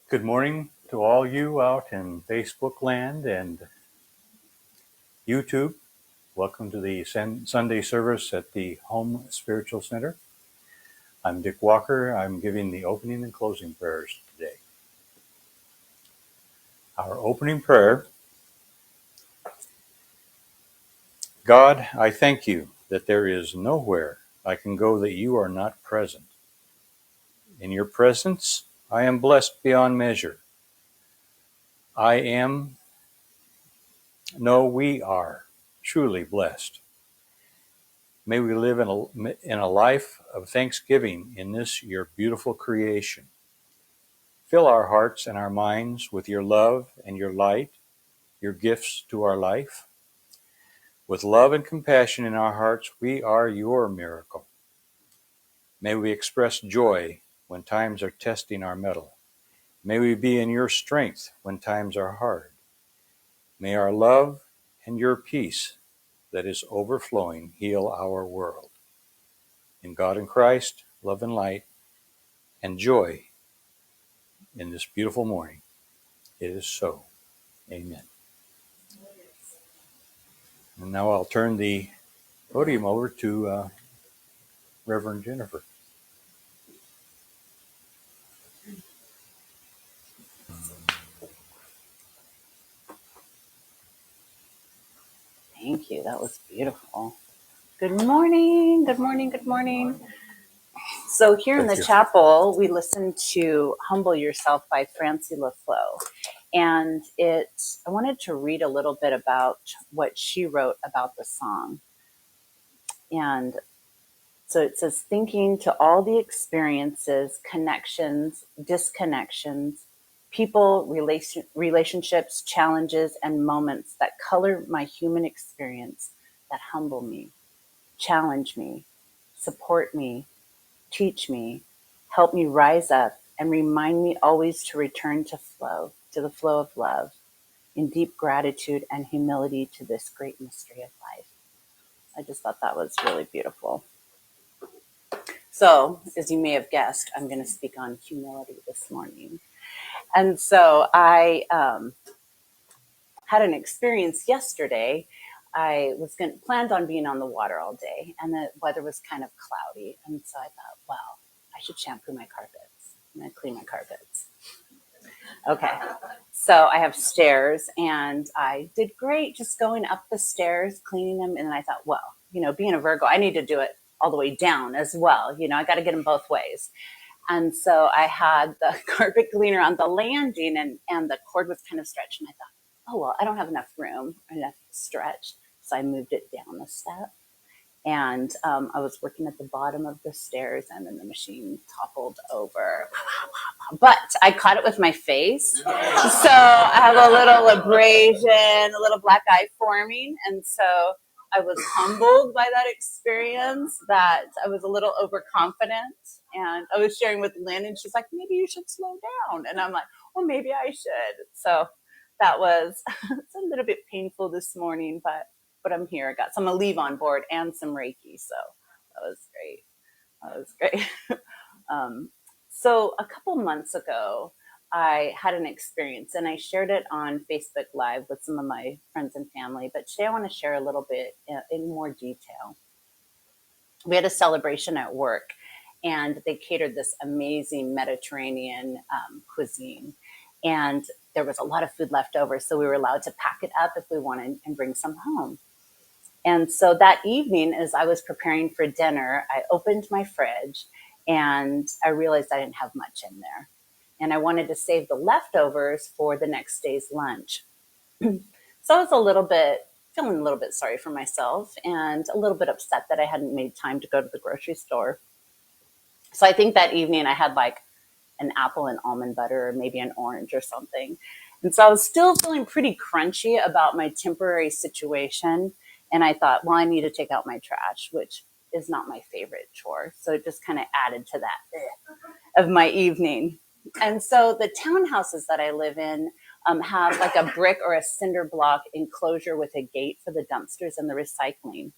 Good morning to all you out in Facebook land and YouTube. Welcome to the Sunday service at the Home Spiritual Center. I'm Dick Walker. I'm giving the opening and closing prayers today. Our opening prayer. God, I thank you that there is nowhere I can go that you are not present. In your presence, I am blessed beyond measure. We are truly blessed. May we live in a life of thanksgiving in this, your beautiful creation. Fill our hearts and our minds with your love and your light, your gifts to our life. With love and compassion in our hearts, we are your miracle. May we express joy when times are testing our mettle. May we be in your strength when times are hard. May our love and your peace that is overflowing heal our world. In God and Christ, love and light, and joy in this beautiful morning. It is so. Amen. And now I'll turn the podium over to Reverend Jennifer. Thank you. That was beautiful. Good morning. Good morning. Good morning. So here in Thank the you. chapel, we listened to Humble Yourself by Francie LaFleur. And I wanted to read a little bit about what she wrote about the song. And so it says, thinking to all the experiences, connections, disconnections, people, relationships, challenges, and moments that color my human experience, that humble me, challenge me, support me, teach me, help me rise up, and remind me always to return to the flow of love, in deep gratitude and humility to this great mystery of life. I just thought that was really beautiful. So, as you may have guessed, I'm going to speak on humility this morning. And so I had an experience yesterday. I was planned on being on the water all day, and the weather was kind of cloudy. And so I thought, well, I should shampoo my carpets. I'm going to clean my carpets. Okay. So I have stairs, and I did great just going up the stairs, cleaning them. And I thought, well, being a Virgo, I need to do it all the way down as well. I got to get them both ways. And so I had the carpet cleaner on the landing, and the cord was kind of stretched. And I thought, oh, well, I don't have enough room, enough stretch. So I moved it down a step. And I was working at the bottom of the stairs, and then the machine toppled over. But I caught it with my face. So I have a little abrasion, a little black eye forming. And so I was humbled by that experience, that I was a little overconfident. And I was sharing with Lynn, and she's like, maybe you should slow down. And I'm like, well, maybe I should. So that was it's a little bit painful this morning, but I'm here. I got some Aleve on board and some Reiki. So that was great. That was great. So a couple months ago, I had an experience, and I shared it on Facebook Live with some of my friends and family. But today I want to share a little bit in more detail. We had a celebration at work, and they catered this amazing Mediterranean cuisine. And there was a lot of food left over, so we were allowed to pack it up if we wanted and bring some home. And so that evening, as I was preparing for dinner, I opened my fridge, and I realized I didn't have much in there. And I wanted to save the leftovers for the next day's lunch. So I was feeling a little bit sorry for myself, and a little bit upset that I hadn't made time to go to the grocery store. So I think that evening I had like an apple and almond butter, or maybe an orange or something. And so I was still feeling pretty crunchy about my temporary situation. And I thought, well, I need to take out my trash, which is not my favorite chore. So it just kind of added to that of my evening. And so the townhouses that I live in have like a brick or a cinder block enclosure with a gate for the dumpsters and the recycling.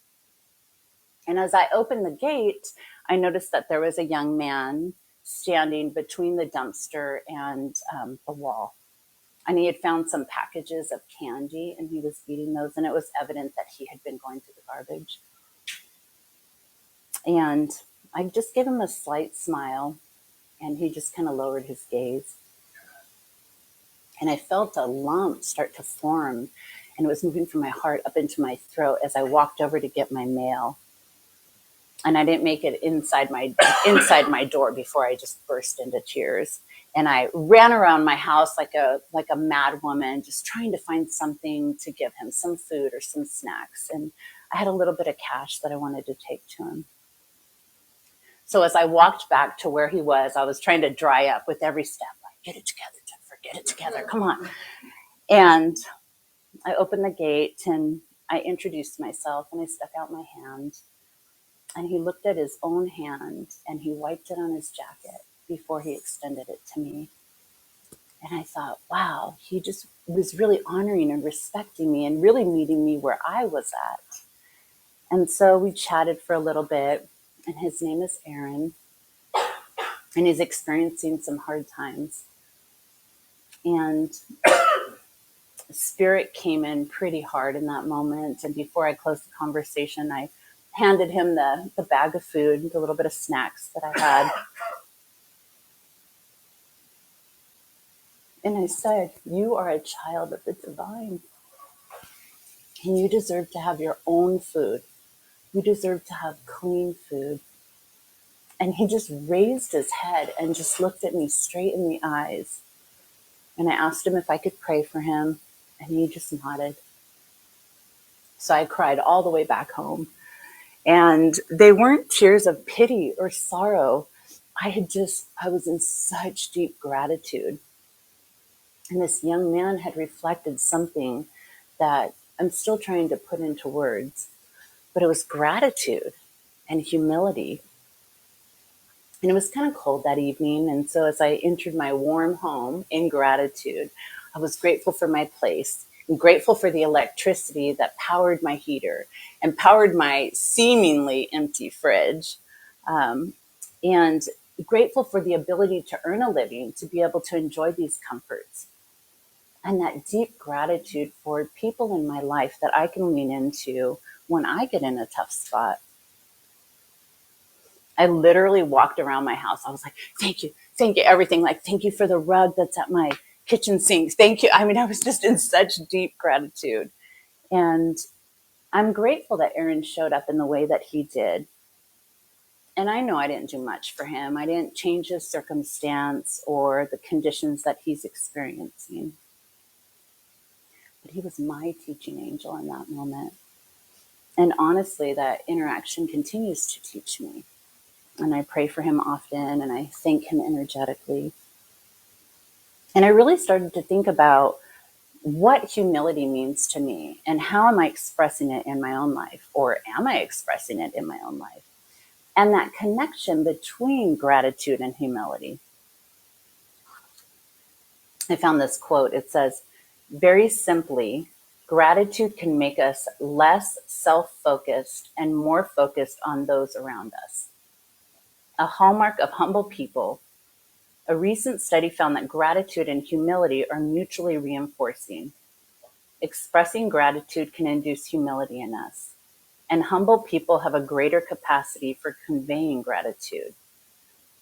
And as I opened the gate, I noticed that there was a young man standing between the dumpster and the wall. And he had found some packages of candy and he was eating those. And it was evident that he had been going through the garbage. And I just gave him a slight smile and he just kind of lowered his gaze. And I felt a lump start to form and it was moving from my heart up into my throat as I walked over to get my mail. And I didn't make it inside my door before I just burst into tears. And I ran around my house like a mad woman, just trying to find something to give him, some food or some snacks. And I had a little bit of cash that I wanted to take to him. So as I walked back to where he was, I was trying to dry up with every step. Like, get it together, Jennifer, get it together, come on. And I opened the gate and I introduced myself and I stuck out my hand. And he looked at his own hand and he wiped it on his jacket before he extended it to me. And I thought, wow, he just was really honoring and respecting me and really meeting me where I was at. And so we chatted for a little bit, and his name is Aaron, and he's experiencing some hard times. And Spirit came in pretty hard in that moment. And before I closed the conversation, I handed him the bag of food, the little bit of snacks that I had. And I said, you are a child of the divine. And you deserve to have your own food. You deserve to have clean food. And he just raised his head and just looked at me straight in the eyes. And I asked him if I could pray for him. And he just nodded. So I cried all the way back home. And they weren't tears of pity or sorrow. I was in such deep gratitude. And this young man had reflected something that I'm still trying to put into words, but it was gratitude and humility. And it was kind of cold that evening. And so as I entered my warm home in gratitude, I was grateful for my place and grateful for the electricity that powered my heater and powered my seemingly empty fridge. And grateful for the ability to earn a living, to be able to enjoy these comforts. And that deep gratitude for people in my life that I can lean into when I get in a tough spot. I literally walked around my house. I was like, thank you, everything. Like, thank you for the rug that's at my kitchen sink. Thank you. I mean, I was just in such deep gratitude. And I'm grateful that Aaron showed up in the way that he did. And I know I didn't do much for him. I didn't change his circumstance or the conditions that he's experiencing. But he was my teaching angel in that moment. And honestly, that interaction continues to teach me. And I pray for him often and I thank him energetically. And I really started to think about what humility means to me and how am I expressing it in my own life, or am I expressing it in my own life? And that connection between gratitude and humility. I found this quote. It says, very simply, gratitude can make us less self-focused and more focused on those around us. A hallmark of humble people. A recent study found that gratitude and humility are mutually reinforcing. Expressing gratitude can induce humility in us, and humble people have a greater capacity for conveying gratitude.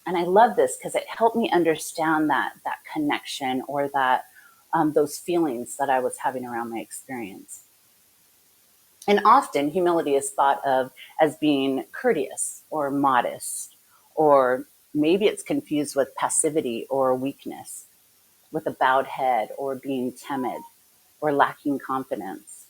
And I love this because it helped me understand that connection, or that those feelings that I was having around my experience. And often humility is thought of as being courteous or modest, or maybe it's confused with passivity or weakness, with a bowed head or being timid or lacking confidence.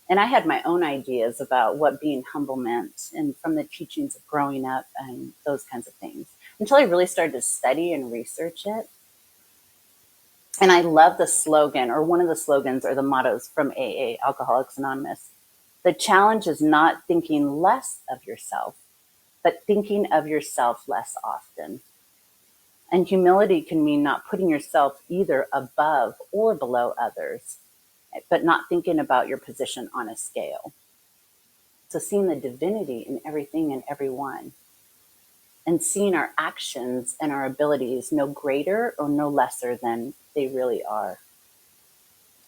And I had my own ideas about what being humble meant, and from the teachings of growing up and those kinds of things, until I really started to study and research it. And I love the slogan, or one of the slogans or the mottos from AA, Alcoholics Anonymous. The challenge is not thinking less of yourself, but thinking of yourself less often. And humility can mean not putting yourself either above or below others, but not thinking about your position on a scale. So seeing the divinity in everything and everyone. and seeing our actions and our abilities no greater or no lesser than they really are.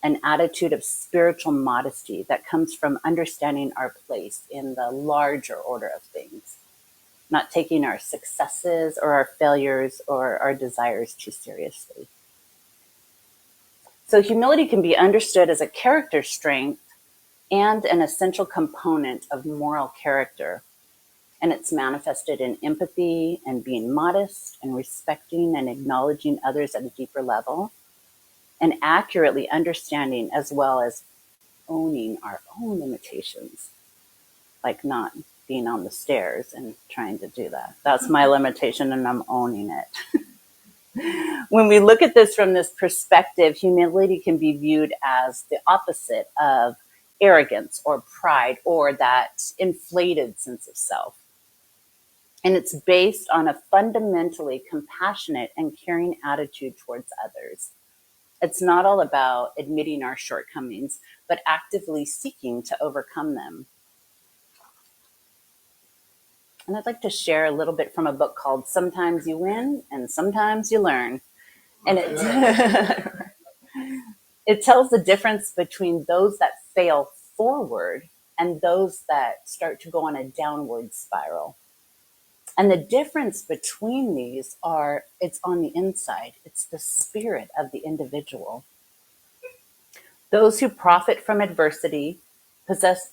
An attitude of spiritual modesty that comes from understanding our place in the larger order of things, not taking our successes or our failures or our desires too seriously. So humility can be understood as a character strength and an essential component of moral character. And it's manifested in empathy and being modest and respecting and acknowledging others at a deeper level, and accurately understanding as well as owning our own limitations, like not being on the stairs and trying to do that. That's my limitation, and I'm owning it. When we look at this from this perspective, humility can be viewed as the opposite of arrogance or pride or that inflated sense of self. And it's based on a fundamentally compassionate and caring attitude towards others. It's not all about admitting our shortcomings, but actively seeking to overcome them. And I'd like to share a little bit from a book called Sometimes You Win and Sometimes You Learn. And it tells the difference between those that fail forward and those that start to go on a downward spiral. And the difference between these are it's on the inside. It's the spirit of the individual. Those that profit from adversity possess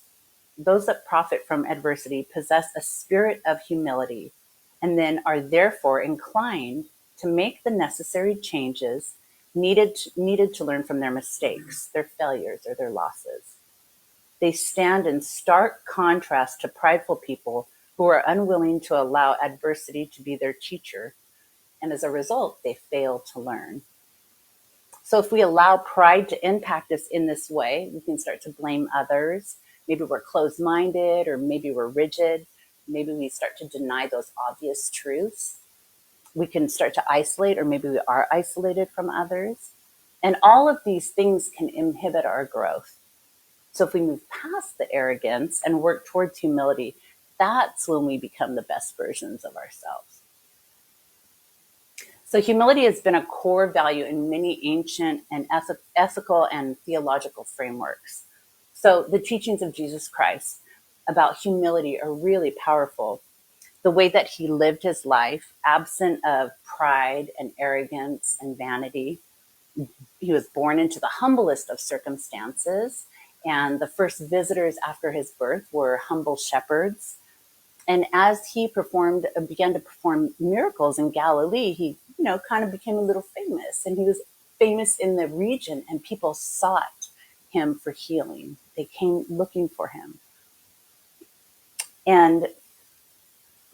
a spirit of humility, and then are therefore inclined to make the necessary changes needed to learn from their mistakes, their failures, or their losses. They stand in stark contrast to prideful people who are unwilling to allow adversity to be their teacher, and as a result, they fail to learn. So if we allow pride to impact us in this way, we can start to blame others. Maybe we're closed-minded, or maybe we're rigid. Maybe we start to deny those obvious truths. We can start to isolate, or maybe we are isolated from others. And all of these things can inhibit our growth. So if we move past the arrogance and work towards humility, that's when we become the best versions of ourselves. So humility has been a core value in many ancient and ethical and theological frameworks. So the teachings of Jesus Christ about humility are really powerful. The way that he lived his life, absent of pride and arrogance and vanity. He was born into the humblest of circumstances, and the first visitors after his birth were humble shepherds. And as he began to perform miracles in Galilee, he, kind of became a little famous. And he was famous in the region, and people sought him for healing. They came looking for him. And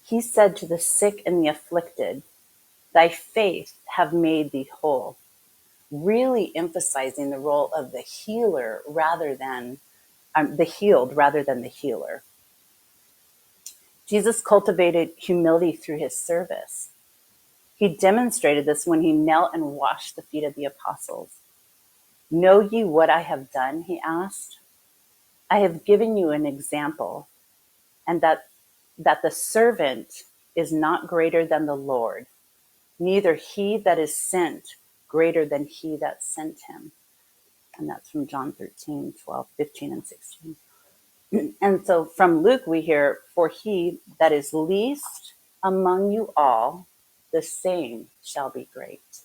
he said to the sick and the afflicted, "Thy faith have made thee whole," really emphasizing the role of the healer rather than the healed rather than the healer. Jesus cultivated humility through his service. He demonstrated this when he knelt and washed the feet of the apostles. "Know ye what I have done?" he asked. "I have given you an example, and that the servant is not greater than the Lord, neither he that is sent greater than he that sent him." And that's from John 13, 12, 15, and 16. And so from Luke, we hear, "For he that is least among you all, the same shall be great."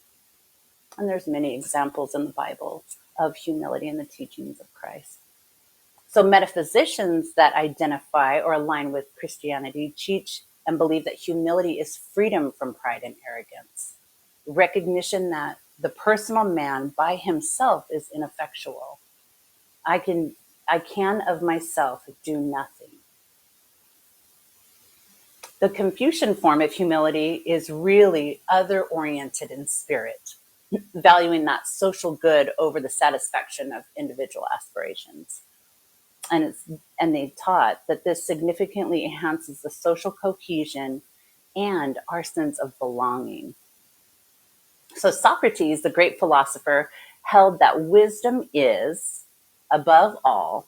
And there's many examples in the Bible of humility in the teachings of Christ. So metaphysicians that identify or align with Christianity teach and believe that humility is freedom from pride and arrogance, recognition that the personal man by himself is ineffectual. I can of myself do nothing. The Confucian form of humility is really other-oriented in spirit, valuing that social good over the satisfaction of individual aspirations. And they taught that this significantly enhances the social cohesion and our sense of belonging. So Socrates, the great philosopher, held that wisdom is, above all,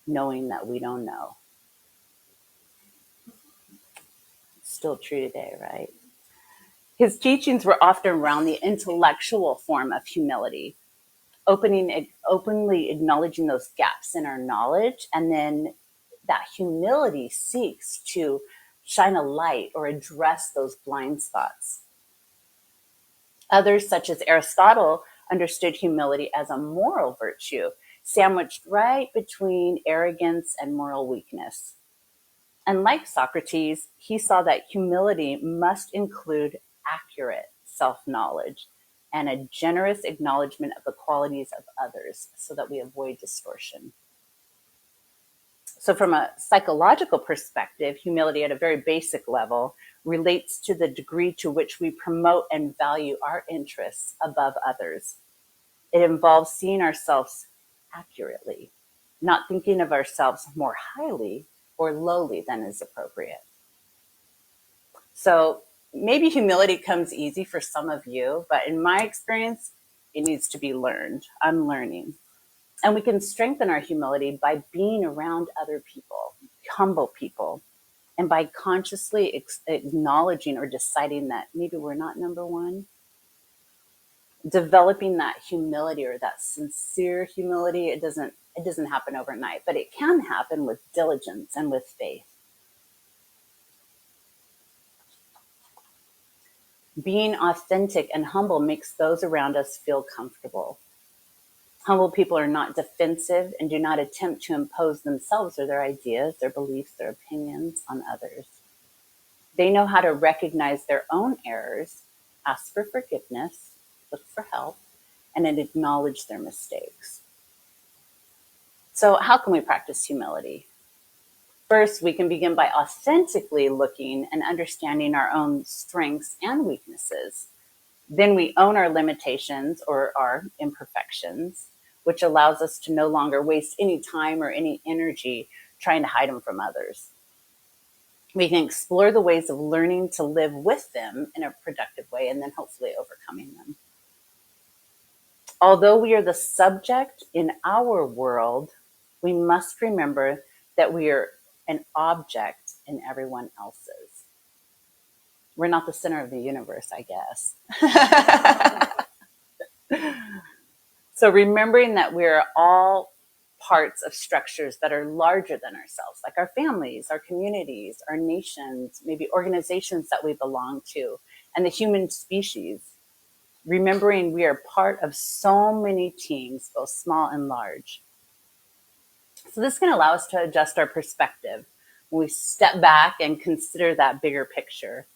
knowing that we don't know. Still true today, right? His teachings were often around the intellectual form of humility, openly acknowledging those gaps in our knowledge, and then that humility seeks to shine a light or address those blind spots. Others, such as Aristotle, understood humility as a moral virtue, sandwiched right between arrogance and moral weakness. And like Socrates, he saw that humility must include accurate self-knowledge and a generous acknowledgement of the qualities of others so that we avoid distortion. So from a psychological perspective, humility at a very basic level relates to the degree to which we promote and value our interests above others. It involves seeing ourselves accurately, not thinking of ourselves more highly or lowly than is appropriate. So maybe humility comes easy for some of you, but in my experience, it needs to be learned. I'm learning. And we can strengthen our humility by being around other people, humble people, and by consciously acknowledging or deciding that maybe we're not number one. Developing that humility or that sincere humility, it doesn't happen overnight, but it can happen with diligence and with faith. Being authentic and humble makes those around us feel comfortable. Humble people are not defensive and do not attempt to impose themselves or their ideas, their beliefs, their opinions on others. They know how to recognize their own errors, ask for forgiveness, look for help, and then acknowledge their mistakes. So how can we practice humility? First, we can begin by authentically looking and understanding our own strengths and weaknesses. Then we own our limitations or our imperfections, which allows us to no longer waste any time or any energy trying to hide them from others. We can explore the ways of learning to live with them in a productive way and then hopefully overcoming them. Although we are the subject in our world, we must remember that we are an object in everyone else's. We're not the center of the universe, I guess. So remembering that we're all parts of structures that are larger than ourselves, like our families, our communities, our nations, maybe organizations that we belong to, and the human species. Remembering we are part of so many teams, both small and large. So this can allow us to adjust our perspective when we step back and consider that bigger picture.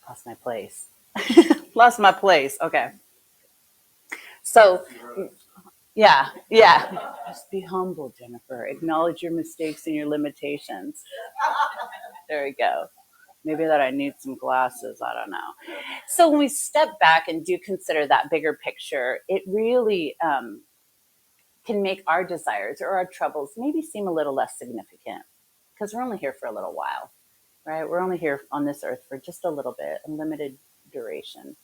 Lost my place. Lost my place. Okay. So, yeah. Just be humble, Jennifer. Acknowledge your mistakes and your limitations. There we go. Maybe that I need some glasses. I don't know. So when we step back and do consider that bigger picture, it really can make our desires or our troubles maybe seem a little less significant because we're only here for a little while, right? We're only here on this earth for just a little bit, a limited duration.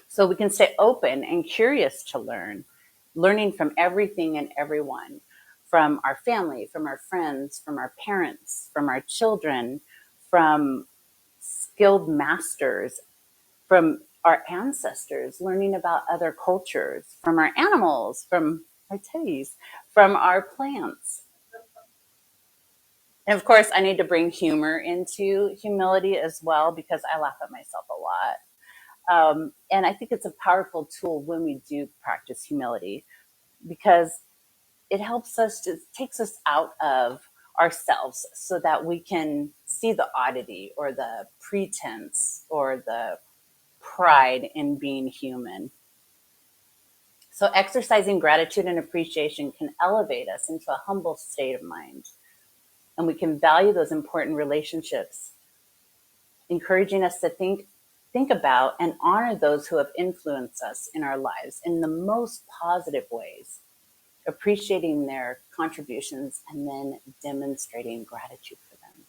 So we can stay open and curious to learning from everything and everyone, from our family, from our friends, from our parents, from our children, from skilled masters, from our ancestors, learning about other cultures, from our animals, from our teddies, from our plants. And of course, I need to bring humor into humility as well because I laugh at myself a lot. And I think it's a powerful tool when we do practice humility because it helps us, it takes us out of ourselves so that we can see the oddity or the pretense or the pride in being human. So exercising gratitude and appreciation can elevate us into a humble state of mind. And we can value those important relationships, encouraging us to think about and honor those who have influenced us in our lives in the most positive ways, appreciating their contributions and then demonstrating gratitude for them.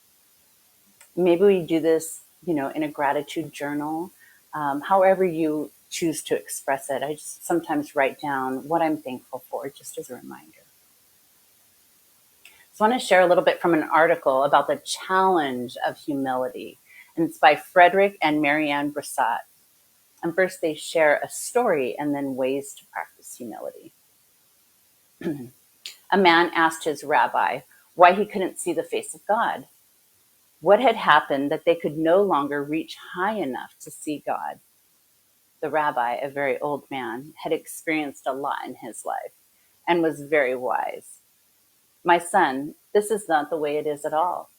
Maybe we do this, in a gratitude journal, however you choose to express it. I just sometimes write down what I'm thankful for just as a reminder. So I want to share a little bit from an article about the challenge of humility. And it's by Frederick and Marianne Brissot. And first they share a story and then ways to practice humility. A man asked his rabbi why he couldn't see the face of God. What had happened that they could no longer reach high enough to see God? The rabbi, a very old man, had experienced a lot in his life and was very wise. My son, this is not the way it is at all.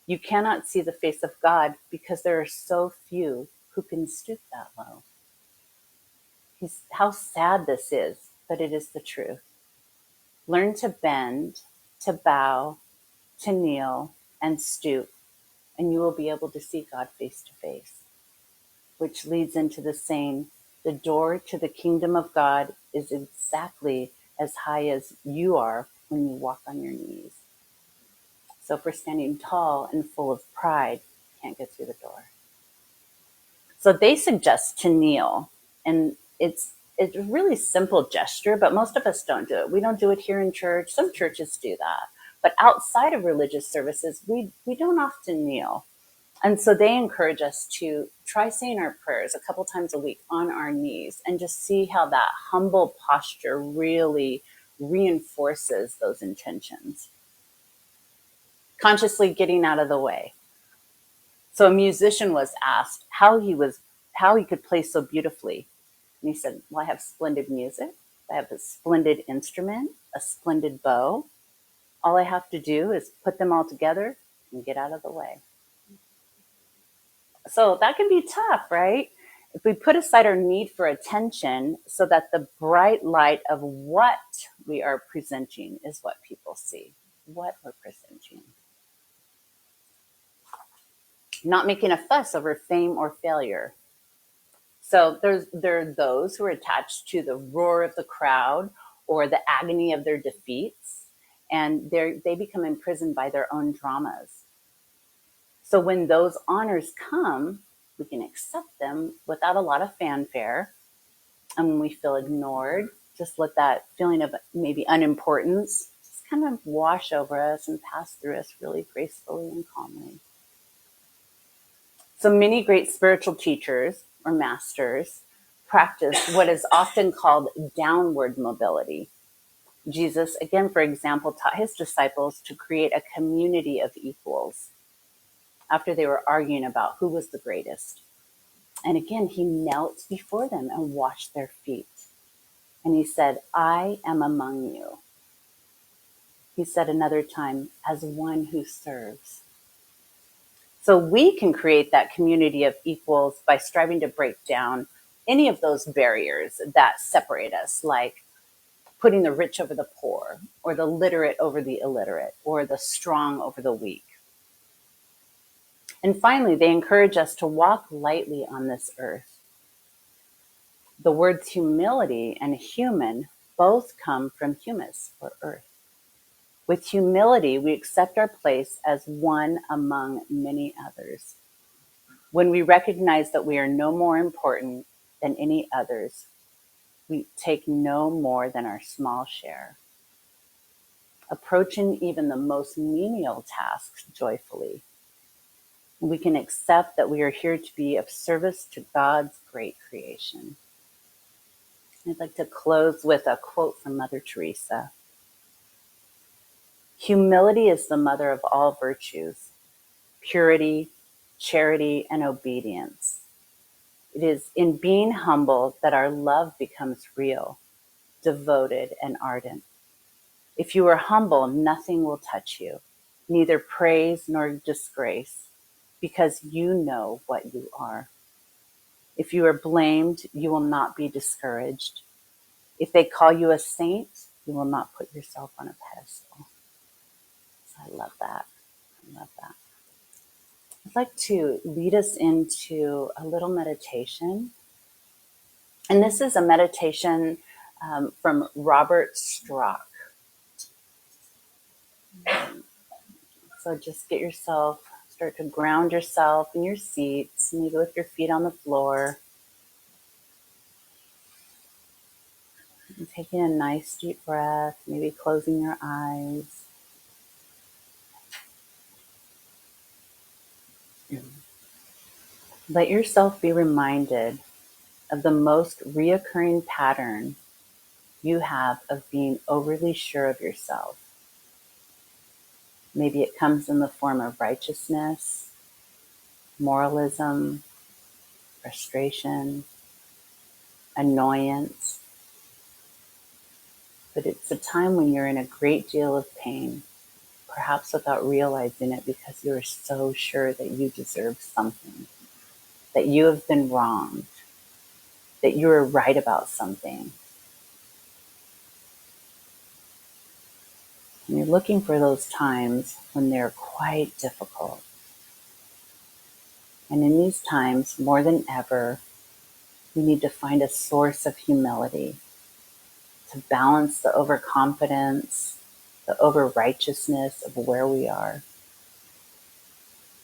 You cannot see the face of God because there are so few who can stoop that low. How sad this is, but it is the truth. Learn to bend, to bow, to kneel, and stoop, and you will be able to see God face to face. Which leads into the saying, the door to the kingdom of God is exactly as high as you are when you walk on your knees. So if we're standing tall and full of pride, can't get through the door. So they suggest to kneel, and it's a really simple gesture, but most of us don't do it. We don't do it here in church. Some churches do that. But outside of religious services, we don't often kneel. And so they encourage us to try saying our prayers a couple times a week on our knees and just see how that humble posture really reinforces those intentions. Consciously getting out of the way. So a musician was asked how he could play so beautifully. And he said, well, I have splendid music. I have a splendid instrument, a splendid bow. All I have to do is put them all together and get out of the way. So that can be tough, right? If we put aside our need for attention so that the bright light of what we are presenting is what people see, what we're presenting. Not making a fuss over fame or failure. So there are those who are attached to the roar of the crowd or the agony of their defeats, and they become imprisoned by their own dramas. So when those honors come, we can accept them without a lot of fanfare. And when we feel ignored, just let that feeling of maybe unimportance just kind of wash over us and pass through us really gracefully and calmly. So many great spiritual teachers or masters practice what is often called downward mobility. Jesus, again, for example, taught his disciples to create a community of equals after they were arguing about who was the greatest. And again, he knelt before them and washed their feet. And he said, I am among you. He said another time, as one who serves. So we can create that community of equals by striving to break down any of those barriers that separate us, like putting the rich over the poor, or the literate over the illiterate, or the strong over the weak. And finally, they encourage us to walk lightly on this earth. The words humility and human both come from humus, or earth. With humility, we accept our place as one among many others. When we recognize that we are no more important than any others, we take no more than our small share. Approaching even the most menial tasks joyfully, we can accept that we are here to be of service to God's great creation. I'd like to close with a quote from Mother Teresa. Humility is the mother of all virtues, purity, charity, and obedience. It is in being humble that our love becomes real, devoted, and ardent. If you are humble, nothing will touch you, neither praise nor disgrace, because you know what you are. If you are blamed, you will not be discouraged. If they call you a saint, you will not put yourself on a pedestal. So I love that. I love that. I'd like to lead us into a little meditation. And this is a meditation from Robert Strock. So just get yourself, start to ground yourself in your seats, maybe with your feet on the floor. And taking a nice deep breath, maybe closing your eyes. Let yourself be reminded of the most reoccurring pattern you have of being overly sure of yourself. Maybe it comes in the form of righteousness, moralism, frustration, annoyance. But it's a time when you're in a great deal of pain, perhaps without realizing it, because you are so sure that you deserve something, that you have been wronged, that you are right about something. And you're looking for those times when they're quite difficult. And in these times, more than ever, we need to find a source of humility to balance the overconfidence, the over righteousness of where we are.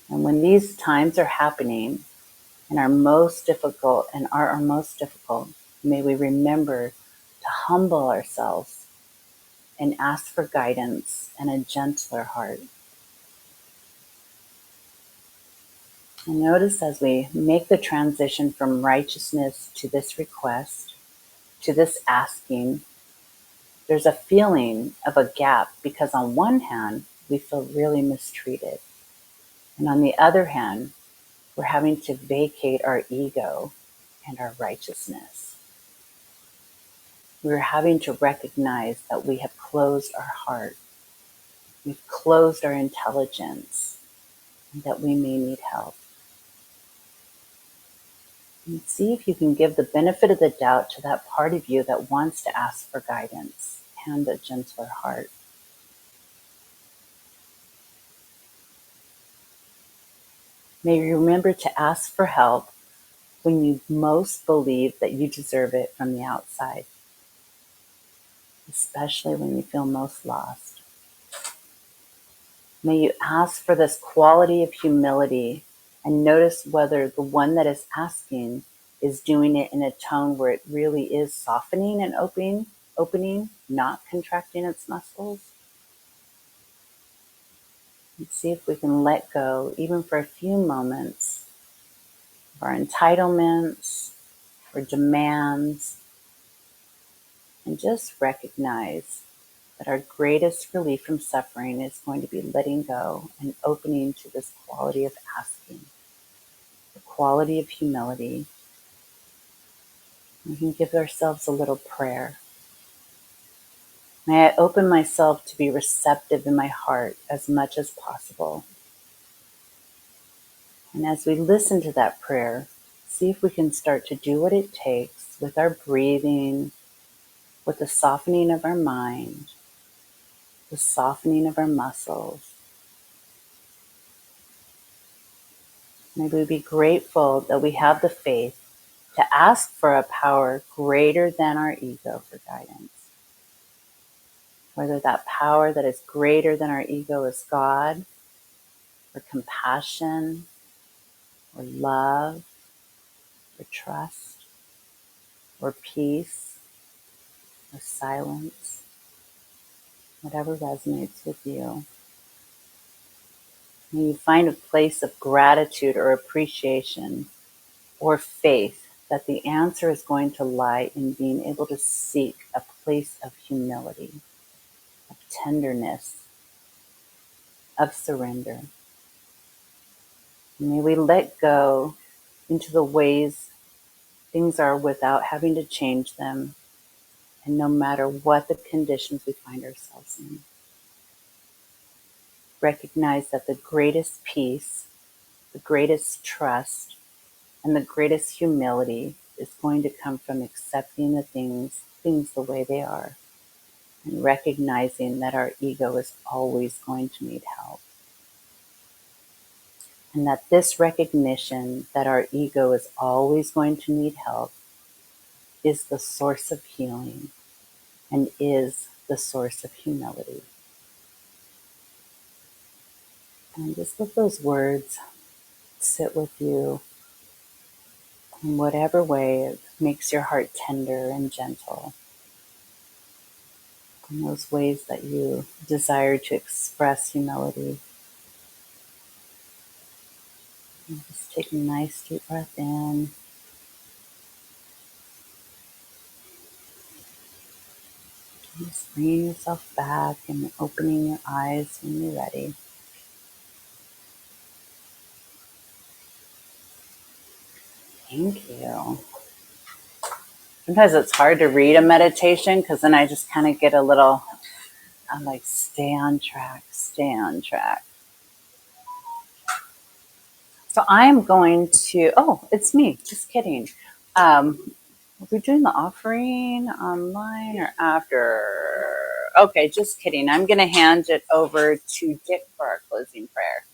And when these times are happening and are most difficult and are our most difficult, may we remember to humble ourselves and ask for guidance and a gentler heart. And notice as we make the transition from righteousness to this request, to this asking, there's a feeling of a gap because on one hand, we feel really mistreated. And on the other hand, we're having to vacate our ego and our righteousness. We're having to recognize that we have closed our heart. We've closed our intelligence and that we may need help. And see if you can give the benefit of the doubt to that part of you that wants to ask for guidance and a gentler heart. May you remember to ask for help when you most believe that you deserve it from the outside, especially when you feel most lost. May you ask for this quality of humility and notice whether the one that is asking is doing it in a tone where it really is softening and opening, not contracting its muscles. And see if we can let go, even for a few moments, of our entitlements or demands, and just recognize that our greatest relief from suffering is going to be letting go and opening to this quality of asking, the quality of humility. We can give ourselves a little prayer. May I open myself to be receptive in my heart as much as possible. And as we listen to that prayer, see if we can start to do what it takes with our breathing, with the softening of our mind, the softening of our muscles. May we be grateful that we have the faith to ask for a power greater than our ego for guidance. Whether that power that is greater than our ego is God, or compassion, or love, or trust, or peace, or silence, whatever resonates with you. May you find a place of gratitude or appreciation or faith that the answer is going to lie in being able to seek a place of humility, of tenderness, of surrender. May we let go into the ways things are without having to change them, and no matter what the conditions we find ourselves in. Recognize that the greatest peace, the greatest trust, and the greatest humility is going to come from accepting the things the way they are, and recognizing that our ego is always going to need help. And that this recognition that our ego is always going to need help is the source of healing and is the source of humility. And just let those words sit with you in whatever way it makes your heart tender and gentle. In those ways that you desire to express humility. Just take a nice deep breath in. And just bringing yourself back and opening your eyes when you're ready. Thank you. Sometimes it's hard to read a meditation because then I just kind of get a little, I'm like, stay on track, stay on track. So I'm going to, oh, it's me, just kidding. Are we doing the offering online or after? Okay, just kidding. I'm going to hand it over to Dick for our closing prayer.